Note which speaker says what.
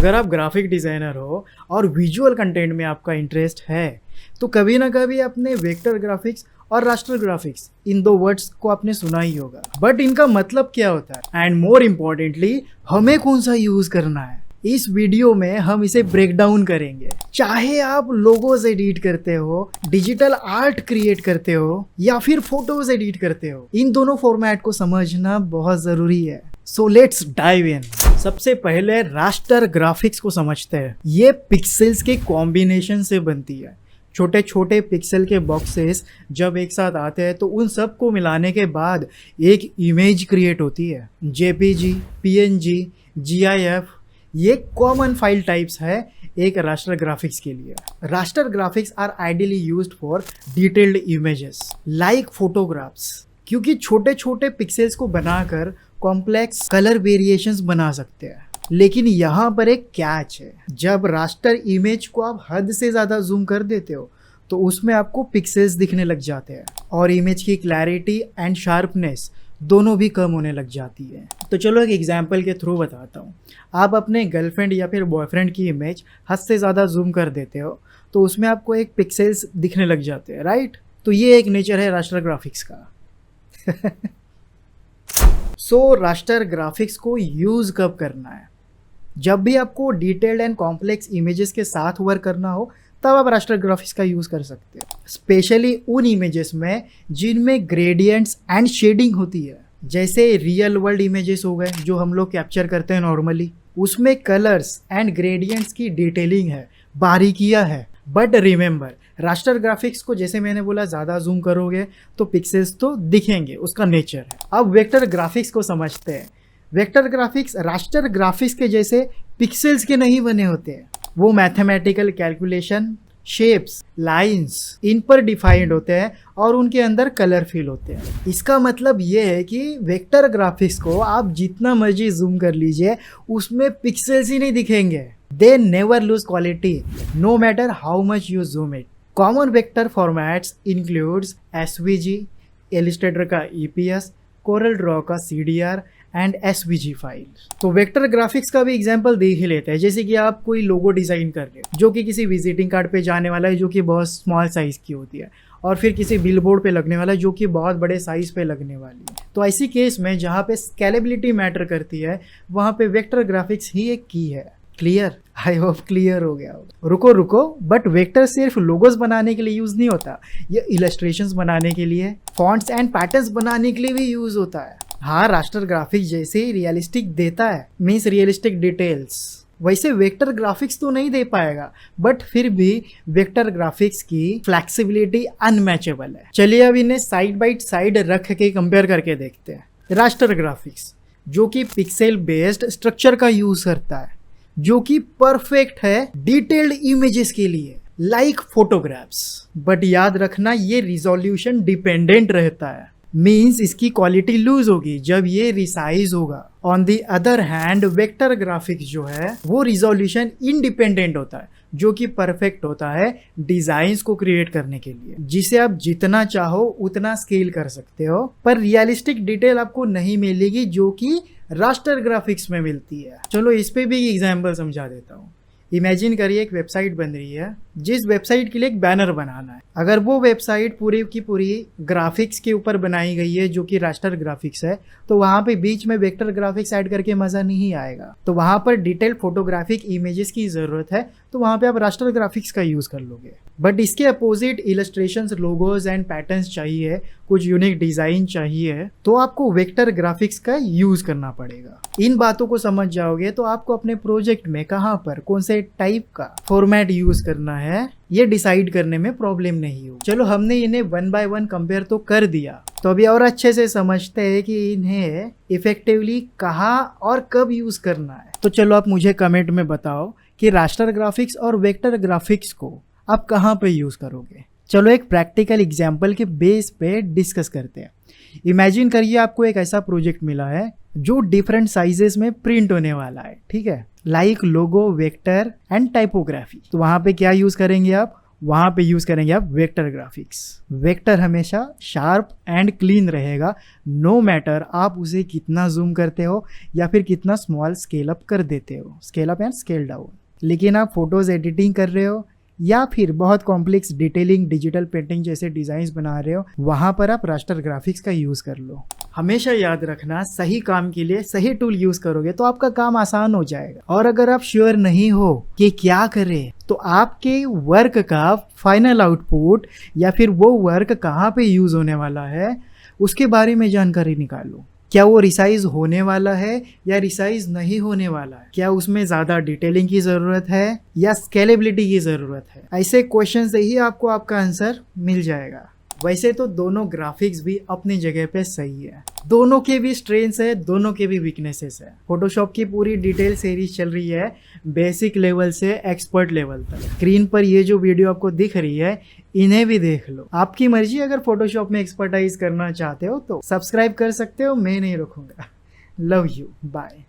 Speaker 1: अगर आप graphic designer हो और विजुअल कंटेंट में आपका इंटरेस्ट है तो कभी ना कभी आपने वेक्टर ग्राफिक्स और रास्टर ग्राफिक्स इन दो वर्ड्स को आपने सुना ही होगा, बट इनका मतलब क्या होता है एंड मोर इम्पोर्टेंटली हमें कौन सा यूज करना है। इस वीडियो में हम इसे ब्रेक डाउन करेंगे। चाहे आप लोगोज एडिट करते हो, डिजिटल आर्ट क्रिएट करते हो या फिर फोटोज एडिट करते हो, इन दोनों फॉर्मेट को समझना बहुत जरूरी है। So let's dive in. सबसे पहले रास्टर ग्राफिक्स को समझते हैं। ये पिक्सेल्स के कॉम्बिनेशन से बनती है। छोटे छोटे पिक्सल के बॉक्सेस जब एक साथ आते हैं तो उन सब को मिलाने के बाद एक इमेज क्रिएट होती है। जेपीजी, पीएनजी, जीआईएफ, ये कॉमन फाइल टाइप्स है एक रास्टर ग्राफिक्स के लिए। Raster graphics are ideally used for detailed images like photographs, क्योंकि छोटे छोटे पिक्सेल्स को बनाकर कॉम्प्लेक्स कलर वेरिएशंस बना सकते हैं। लेकिन यहाँ पर एक कैच है, जब रास्टर इमेज को आप हद से ज़्यादा जूम कर देते हो तो उसमें आपको पिक्सेल्स दिखने लग जाते हैं और इमेज की क्लैरिटी एंड शार्पनेस दोनों भी कम होने लग जाती है। तो चलो एक एग्जांपल के थ्रू बताता हूँ। आप अपने गर्लफ्रेंड या फिर बॉयफ्रेंड की इमेज हद से ज़्यादा जूम कर देते हो तो उसमें आपको एक पिक्सेल्स दिखने लग जाते हैं, राइट? तो ये एक नेचर है रास्टर ग्राफिक्स का। सो रास्टर ग्राफिक्स को यूज़ कब करना है? जब भी आपको डिटेल्ड एंड कॉम्प्लेक्स इमेजेस के साथ वर्क करना हो तब आप रास्टर ग्राफिक्स का यूज़ कर सकते हैं। स्पेशली उन इमेजेस में जिनमें ग्रेडियंट्स एंड शेडिंग होती है, जैसे रियल वर्ल्ड इमेजेस हो गए जो हम लोग कैप्चर करते हैं नॉर्मली। उसमें कलर्स एंड ग्रेडियंट्स की डिटेलिंग है, बारीकियाँ है। बट रिमेंबर, रास्टर ग्राफिक्स को जैसे मैंने बोला ज़्यादा जूम करोगे तो पिक्सेल्स तो दिखेंगे, उसका नेचर है। अब वेक्टर ग्राफिक्स को समझते हैं। वेक्टर ग्राफिक्स रास्टर ग्राफिक्स के जैसे पिक्सेल्स के नहीं बने होते हैं। वो मैथमेटिकल कैलकुलेशन, शेप्स, लाइंस, इन पर डिफाइंड होते हैं और उनके अंदर कलर फिल होते हैं। इसका मतलब ये है कि वेक्टर ग्राफिक्स को आप जितना मर्जी जूम कर लीजिए उसमें पिक्सेल्स ही नहीं दिखेंगे। They never lose quality no matter how much you zoom it. Common vector formats includes SVG, Illustrator का ईपीएस, कोरल ड्रॉ का सीडीआर एंड एसवीजी फाइल। तो वेक्टर ग्राफिक्स का भी एग्जांपल देख ही लेते हैं। जैसे कि आप कोई लोगो डिज़ाइन कर रहे हो जो कि किसी विजिटिंग कार्ड पे जाने वाला है, जो कि बहुत स्मॉल साइज़ की होती है, और फिर किसी बिलबोर्ड पे लगने वाला है जो कि बहुत बड़े साइज़ पे लगने वाली है। तो ऐसी केस में जहाँ पे स्केलेबिलिटी मैटर करती है वहाँ पे वेक्टर ग्राफिक्स ही एक की है। क्लियर? आई होप क्लियर हो गया होगा। रुको, बट वेक्टर सिर्फ लोगोस बनाने के लिए यूज़ नहीं होता, ये इलस्ट्रेशंस बनाने के लिए, फॉन्ट्स एंड पैटर्न्स बनाने के लिए भी यूज़ होता है। हाँ, रास्टर ग्राफिक्स जैसे रियलिस्टिक देता है, मीन्स रियलिस्टिक डिटेल्स, वैसे वेक्टर ग्राफिक्स तो नहीं दे पाएगा, बट फिर भी वेक्टर ग्राफिक्स की फ्लेक्सिबिलिटी अनमैचेबल है। चलिए अब इन्हें साइड बाई साइड रख के कंपेयर करके देखते हैं। रास्टर ग्राफिक्स जो कि पिक्सेल बेस्ड स्ट्रक्चर का यूज करता है, जो कि परफेक्ट है डिटेल्ड इमेजेस के लिए लाइक फोटोग्राफ्स। बट याद रखना ये रिजोल्यूशन डिपेंडेंट रहता है, मीन्स इसकी क्वालिटी लूज होगी जब ये रिसाइज होगा। On the other hand vector graphics जो है वो रिजोल्यूशन इंडिपेंडेंट होता है, जो कि परफेक्ट होता है डिजाइन्स को क्रिएट करने के लिए, जिसे आप जितना चाहो उतना स्केल कर सकते हो, पर रियलिस्टिक डिटेल आपको नहीं मिलेगी जो कि रास्टर ग्राफिक्स में मिलती है। चलो इस पे भी एग्जाम्पल समझा देता हूँ। इमेजिन करिए एक वेबसाइट बन रही है, जिस वेबसाइट के लिए एक बैनर बनाना है। अगर वो वेबसाइट पूरी की पूरी ग्राफिक्स के ऊपर बनाई गई है जो कि रास्टर ग्राफिक्स है, तो वहाँ पे बीच में वेक्टर ग्राफिक्स ऐड करके मज़ा नहीं आएगा। तो वहाँ पर डिटेल फोटोग्राफिक इमेजेस की ज़रूरत है, तो वहाँ पे आप रास्टर ग्राफिक्स का यूज़ कर लोगे। बट इसके opposite illustrations, logos and patterns चाहिए, कुछ यूनिक डिज़ाइन चाहिए, तो आपको वेक्टर ग्राफिक्स का यूज़ करना पड़ेगा। इन बातों को समझ जाओगे तो आपको अपने प्रोजेक्ट में कहाँ पर कौन से टाइप का फॉर्मेट यूज़ करना है ये डिसाइड करने में प्रॉब्लम नहीं हो। चलो हमने इन्हें 1 by 1 कंपेयर तो कर दिया, तो अभी और अच्छे से समझते हैं कि इन्हें इफेक्टिवली कहाँ और कब यूज़ करना है। तो चलो आप मुझे कमेंट में बताओ कि रास्टर ग्राफिक्स और वेक्टर ग्राफिक्स को आप कहाँ पे यूज़ करोगे। चलो एक प्रैक्टिकल एग्जाम्पल के बेस पे डिस्कस करते हैं। इमेजिन करिए आपको एक ऐसा प्रोजेक्ट मिला है जो डिफरेंट साइजेस में प्रिंट होने वाला है, ठीक है, like logo, vector and typography. तो वहाँ पे क्या यूज़ करेंगे आप? वहाँ पे यूज़ करेंगे आप वेक्टर ग्राफिक्स। वेक्टर हमेशा शार्प एंड क्लीन रहेगा, नो मैटर आप उसे कितना जूम करते हो या फिर कितना स्मॉल स्केल अप कर देते हो, scale up and scale down. लेकिन आप फोटोज़ एडिटिंग कर रहे हो या फिर बहुत कॉम्प्लेक्स डिटेलिंग डिजिटल पेंटिंग जैसे डिज़ाइंस बना रहे हो, वहाँ पर आप रास्टर ग्राफिक्स का यूज़ कर लो। हमेशा याद रखना, सही काम के लिए सही टूल यूज़ करोगे तो आपका काम आसान हो जाएगा। और अगर आप श्योर नहीं हो कि क्या करें, तो आपके वर्क का फाइनल आउटपुट या फिर वो वर्क कहाँ पे यूज़ होने वाला है उसके बारे में जानकारी निकालो। क्या वो रिसाइज होने वाला है या रिसाइज नहीं होने वाला है? क्या उसमें ज़्यादा डिटेलिंग की ज़रूरत है या स्केलेबिलिटी की ज़रूरत है? ऐसे क्वेश्चन से ही आपको आपका आंसर मिल जाएगा। वैसे तो दोनों ग्राफिक्स भी अपनी जगह पे सही है, दोनों के भी स्ट्रेंथ्स है, दोनों के भी वीकनेसेस है। फोटोशॉप की पूरी डिटेल सीरीज चल रही है बेसिक लेवल से एक्सपर्ट लेवल तक। स्क्रीन पर ये जो वीडियो आपको दिख रही है इन्हें भी देख लो। आपकी मर्जी, अगर फोटोशॉप में एक्सपर्टाइज करना चाहते हो तो सब्सक्राइब कर सकते हो, मैं नहीं रोकूंगा। Love you, bye.